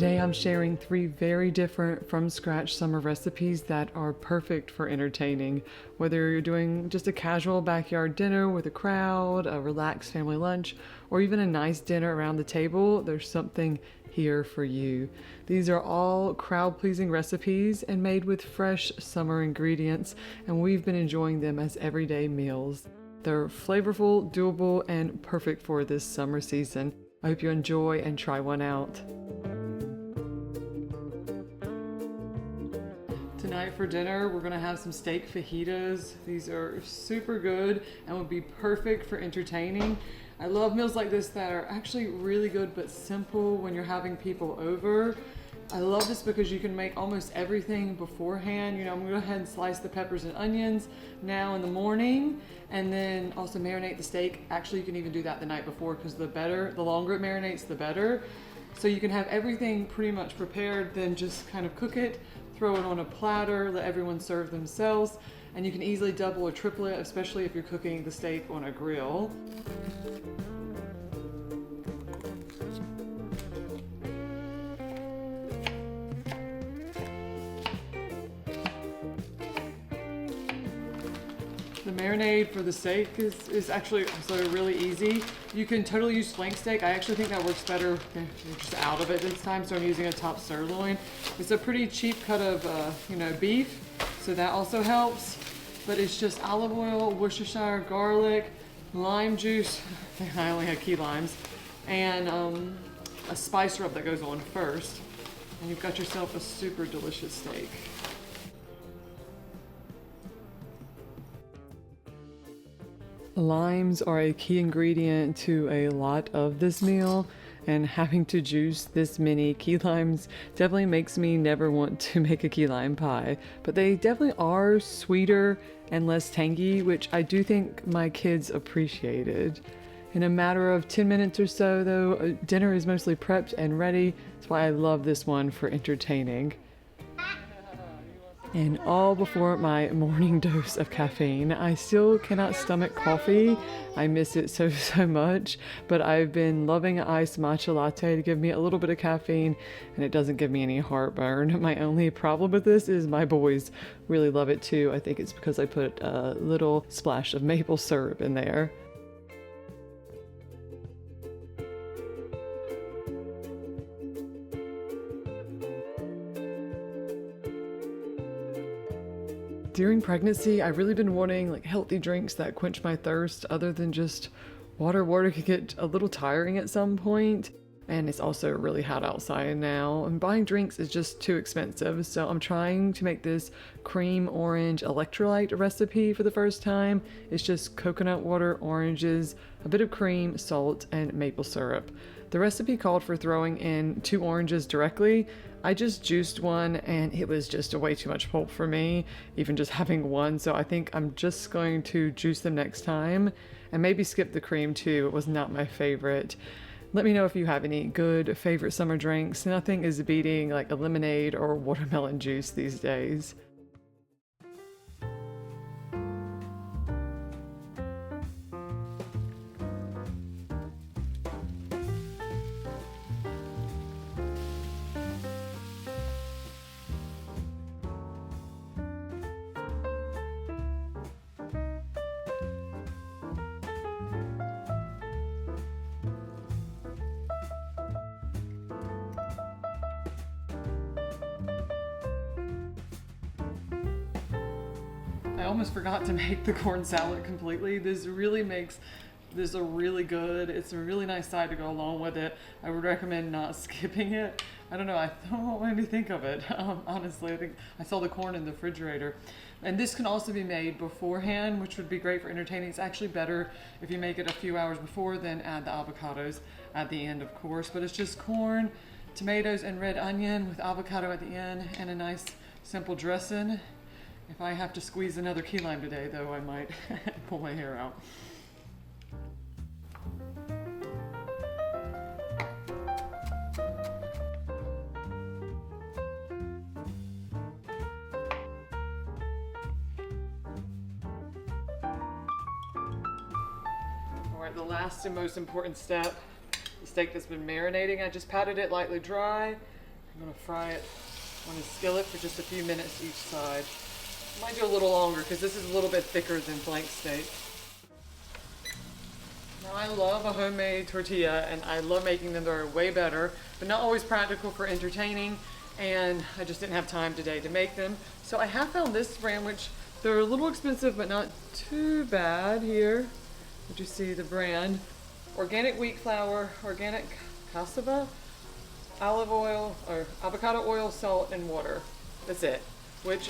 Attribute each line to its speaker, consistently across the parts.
Speaker 1: Today I'm sharing 3 very different from scratch summer recipes that are perfect for entertaining. Whether you're doing just a casual backyard dinner with a crowd, a relaxed family lunch, or even a nice dinner around the table, there's something here for you. These are all crowd-pleasing recipes and made with fresh summer ingredients, and we've been enjoying them as everyday meals. They're flavorful, doable, and perfect for this summer season. I hope you enjoy and try one out. Tonight for dinner, we're gonna have some steak fajitas. These are super good and would be perfect for entertaining. I love meals like this that are actually really good but simple when you're having people over. I love this because you can make almost everything beforehand. You know, I'm gonna go ahead and slice the peppers and onions now in the morning, and then also marinate the steak. Actually, you can even do that the night before, because the longer it marinates, the better. So you can have everything pretty much prepared, then just kind of cook it, throw it on a platter, let everyone serve themselves, and you can easily double or triple it, especially if you're cooking the steak on a grill. The marinade for the steak is actually also really easy. You can totally use flank steak. I actually think that works better if you're just out of it this time, so I'm using a top sirloin. It's a pretty cheap cut of beef, so that also helps. But it's just olive oil, Worcestershire garlic, lime juice, I only had key limes, and a spice rub that goes on first. And you've got yourself a super delicious steak. Limes are a key ingredient to a lot of this meal, and having to juice this many key limes definitely makes me never want to make a key lime pie. But they definitely are sweeter and less tangy, which I do think my kids appreciated. In a matter of 10 minutes or so though, dinner is mostly prepped and ready. That's why I love this one for entertaining. And all before my morning dose of caffeine. I still cannot stomach coffee. I miss it so much, but I've been loving an iced matcha latte to give me a little bit of caffeine, and it doesn't give me any heartburn. My only problem with this is my boys really love it too. I think it's because I put a little splash of maple syrup in there. During pregnancy, I've really been wanting healthy drinks that quench my thirst other than just water. Water could get a little tiring at some point, and it's also really hot outside now, and buying drinks is just too expensive. So I'm trying to make this cream orange electrolyte recipe for the first time. It's just coconut water, oranges, a bit of cream, salt, and maple syrup. The recipe called for throwing in 2 oranges directly. I just juiced one and it was just way too much pulp for me, even just having one. So I think I'm just going to juice them next time, and maybe skip the cream too. It was not my favorite. Let me know if you have any good favorite summer drinks. Nothing is beating a lemonade or watermelon juice these days. I almost forgot to make the corn salad completely. This really makes this a really good, it's a really nice side to go along with it. I would recommend not skipping it. I don't know, I don't want me think of it. Honestly, I think I saw the corn in the refrigerator. And this can also be made beforehand, which would be great for entertaining. It's actually better if you make it a few hours before, then add the avocados at the end, of course. But it's just corn, tomatoes, and red onion with avocado at the end, and a nice simple dressing. If I have to squeeze another key lime today, though, I might pull my hair out. All right, the last and most important step, the steak that's been marinating. I just patted it lightly dry, I'm gonna fry it on a skillet for just a few minutes each side. Might do a little longer because this is a little bit thicker than flank steak. Now I love a homemade tortilla and I love making them. They're way better, but not always practical for entertaining. And I just didn't have time today to make them. So I have found this brand, which they're a little expensive, but not too bad here. Did you see the brand? Organic wheat flour, organic cassava, olive oil, or avocado oil, salt, and water. That's it. Which,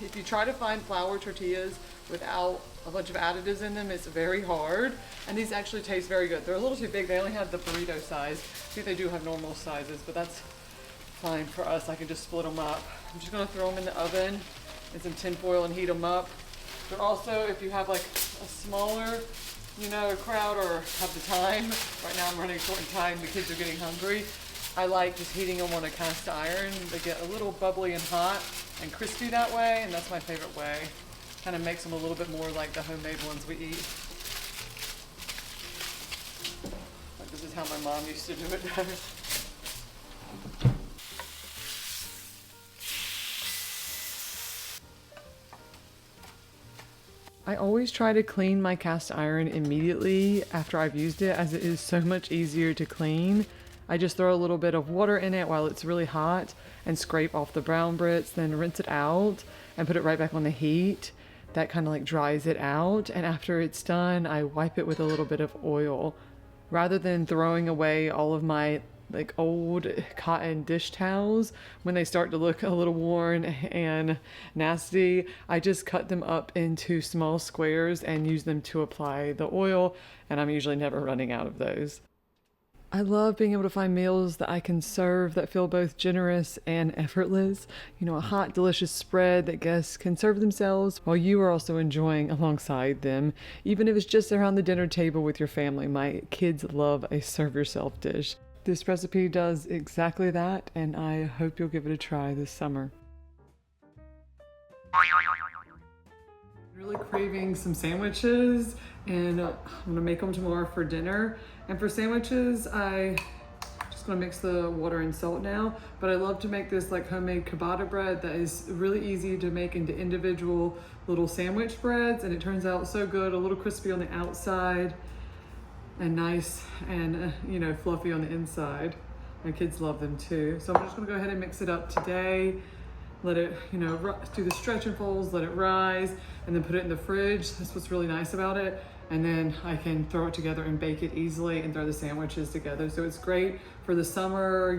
Speaker 1: if you try to find flour tortillas without a bunch of additives in them, it's very hard. And these actually taste very good. They're a little too big. They only have the burrito size. I think they do have normal sizes, but that's fine for us. I can just split them up. I'm just gonna throw them in the oven in some tin foil and heat them up. But also, if you have like a smaller, crowd or have the time, right now I'm running short in time, the kids are getting hungry, I like just heating them on a cast iron. They get a little bubbly and hot and crispy that way, and that's my favorite way. Kind of makes them a little bit more like the homemade ones we eat. Like this is how my mom used to do it. I always try to clean my cast iron immediately after I've used it, as it is so much easier to clean. I just throw a little bit of water in it while it's really hot and scrape off the brown bits, then rinse it out and put it right back on the heat. That kind of like dries it out, and after it's done, I wipe it with a little bit of oil. Rather than throwing away all of my like old cotton dish towels when they start to look a little worn and nasty, I just cut them up into small squares and use them to apply the oil, and I'm usually never running out of those. I love being able to find meals that I can serve that feel both generous and effortless. A hot, delicious spread that guests can serve themselves while you are also enjoying alongside them. Even if it's just around the dinner table with your family, my kids love a serve yourself dish. This recipe does exactly that, and I hope you'll give it a try this summer. Really craving some sandwiches, and I'm gonna make them tomorrow for dinner. And for sandwiches, I just gonna mix the water and salt now, but I love to make this like homemade ciabatta bread that is really easy to make into individual little sandwich breads, and it turns out so good, a little crispy on the outside and nice and fluffy on the inside. My kids love them too. So I'm just gonna go ahead and mix it up today. Let it, do the stretch and folds, let it rise, and then put it in the fridge. That's what's really nice about it. And then I can throw it together and bake it easily and throw the sandwiches together. So it's great for the summer,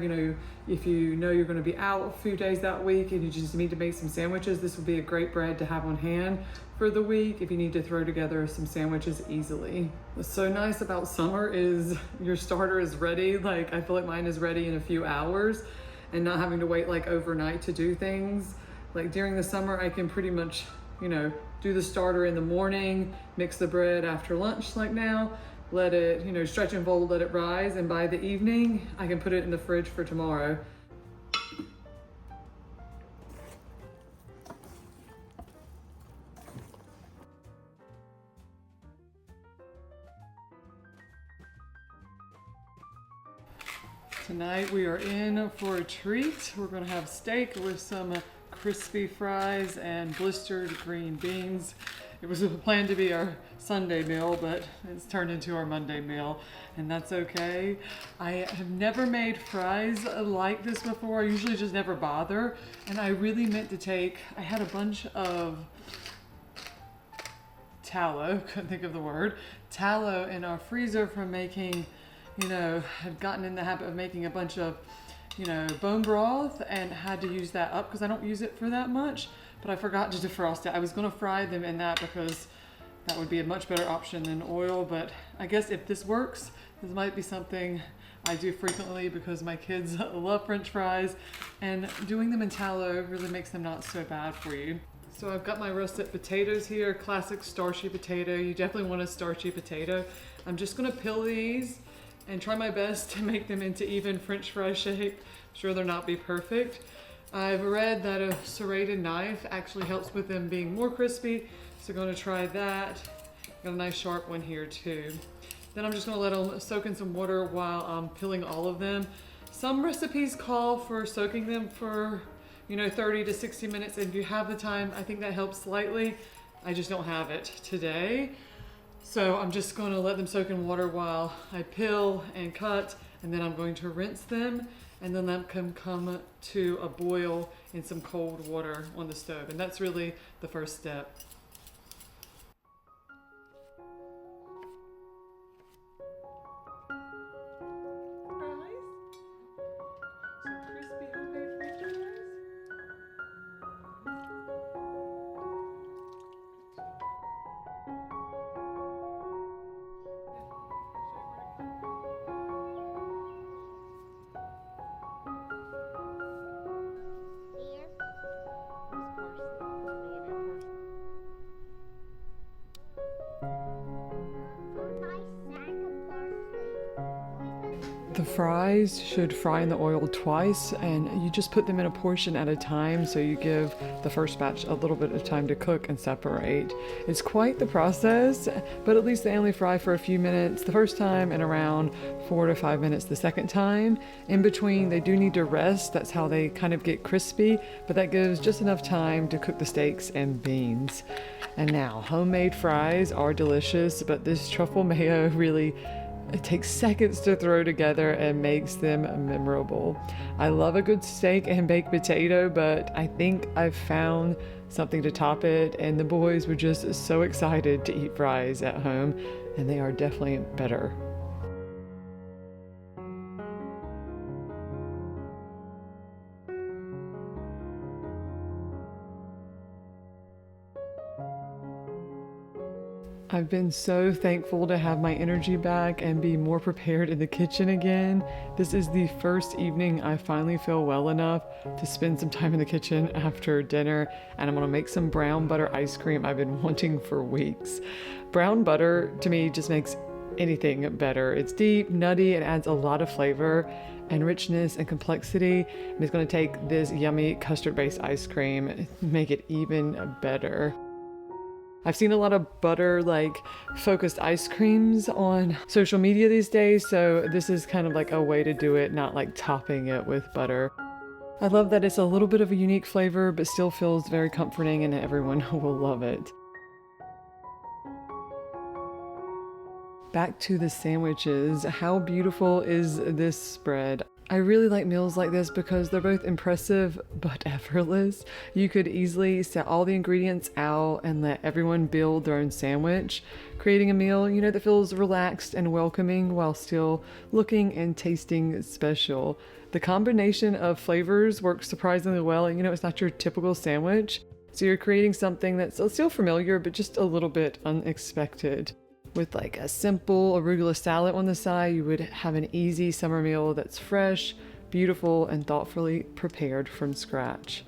Speaker 1: if you're gonna be out a few days that week and you just need to make some sandwiches, this would be a great bread to have on hand for the week if you need to throw together some sandwiches easily. What's so nice about summer is your starter is ready. Like I feel like mine is ready in a few hours, and not having to wait like overnight to do things. Like during the summer, I can pretty much, do the starter in the morning, mix the bread after lunch like now, let it, stretch and fold, let it rise, and by the evening, I can put it in the fridge for tomorrow. Tonight we are in for a treat. We're gonna have steak with some crispy fries and blistered green beans. It was planned to be our Sunday meal, but it's turned into our Monday meal, and that's okay. I have never made fries like this before. I usually just never bother, and I really meant to I had a bunch of tallow, couldn't think of the word, tallow in our freezer from making, had gotten in the habit of making a bunch of bone broth and had to use that up because I don't use it for that much, but I forgot to defrost it. I was gonna fry them in that because that would be a much better option than oil, but I guess if this works, this might be something I do frequently because my kids love French fries, and doing them in tallow really makes them not so bad for you. So I've got my russet potatoes here, classic starchy potato. You definitely want a starchy potato. I'm just gonna peel these and try my best to make them into even French fry shape. I'm sure they'll not be perfect. I've read that a serrated knife actually helps with them being more crispy, so I'm gonna try that. Got a nice sharp one here too. Then I'm just gonna let them soak in some water while I'm peeling all of them. Some recipes call for soaking them for, 30 to 60 minutes. And if you have the time, I think that helps slightly. I just don't have it today. So I'm just going to let them soak in water while I peel and cut, and then I'm going to rinse them, and then let them come to a boil in some cold water on the stove. And that's really the first step. The fries should fry in the oil twice, and you just put them in a portion at a time, so you give the first batch a little bit of time to cook and separate. It's quite the process, but at least they only fry for a few minutes the first time and around 4 to 5 minutes the second time. In between, they do need to rest. That's how they kind of get crispy, but that gives just enough time to cook the steaks and beans. And now, homemade fries are delicious, but this truffle mayo really, it takes seconds to throw together and makes them memorable. I love a good steak and baked potato, but I think I've found something to top it, and the boys were just so excited to eat fries at home, and they are definitely better. I've been so thankful to have my energy back and be more prepared in the kitchen again. This is the first evening I finally feel well enough to spend some time in the kitchen after dinner, and I'm gonna make some brown butter ice cream I've been wanting for weeks. Brown butter to me just makes anything better. It's deep, nutty, and adds a lot of flavor and richness and complexity. And it's gonna take this yummy custard-based ice cream and make it even better. I've seen a lot of butter focused ice creams on social media these days, so this is kind of like a way to do it, not like topping it with butter. I love that it's a little bit of a unique flavor, but still feels very comforting, and everyone will love it. Back to the sandwiches. How beautiful is this spread? I really like meals like this because they're both impressive but effortless. You could easily set all the ingredients out and let everyone build their own sandwich, creating a meal, that feels relaxed and welcoming while still looking and tasting special. The combination of flavors works surprisingly well, and it's not your typical sandwich. So you're creating something that's still familiar but just a little bit unexpected. With like a simple arugula salad on the side, you would have an easy summer meal that's fresh, beautiful, and thoughtfully prepared from scratch.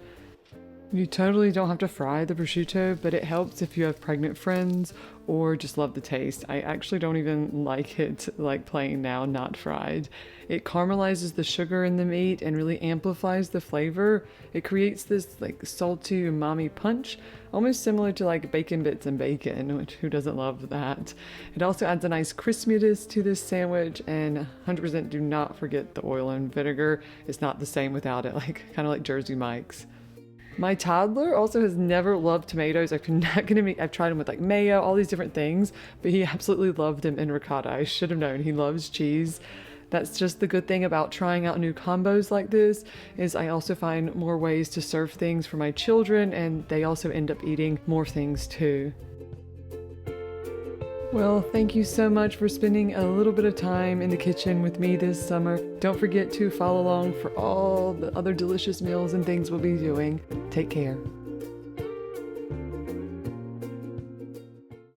Speaker 1: You totally don't have to fry the prosciutto, but it helps if you have pregnant friends or just love the taste. I actually don't even like it like plain now, not fried. It caramelizes the sugar in the meat and really amplifies the flavor. It creates this salty umami punch, almost similar to bacon bits and bacon, which who doesn't love that? It also adds a nice crispiness to this sandwich, and 100% do not forget the oil and vinegar. It's not the same without it, kind of like Jersey Mike's. My toddler also has never loved tomatoes. I've tried them with mayo, all these different things, but he absolutely loved them in ricotta. I should have known. He loves cheese. That's just the good thing about trying out new combos like this, is I also find more ways to serve things for my children, and they also end up eating more things too. Well, thank you so much for spending a little bit of time in the kitchen with me this summer. Don't forget to follow along for all the other delicious meals and things we'll be doing. Take care.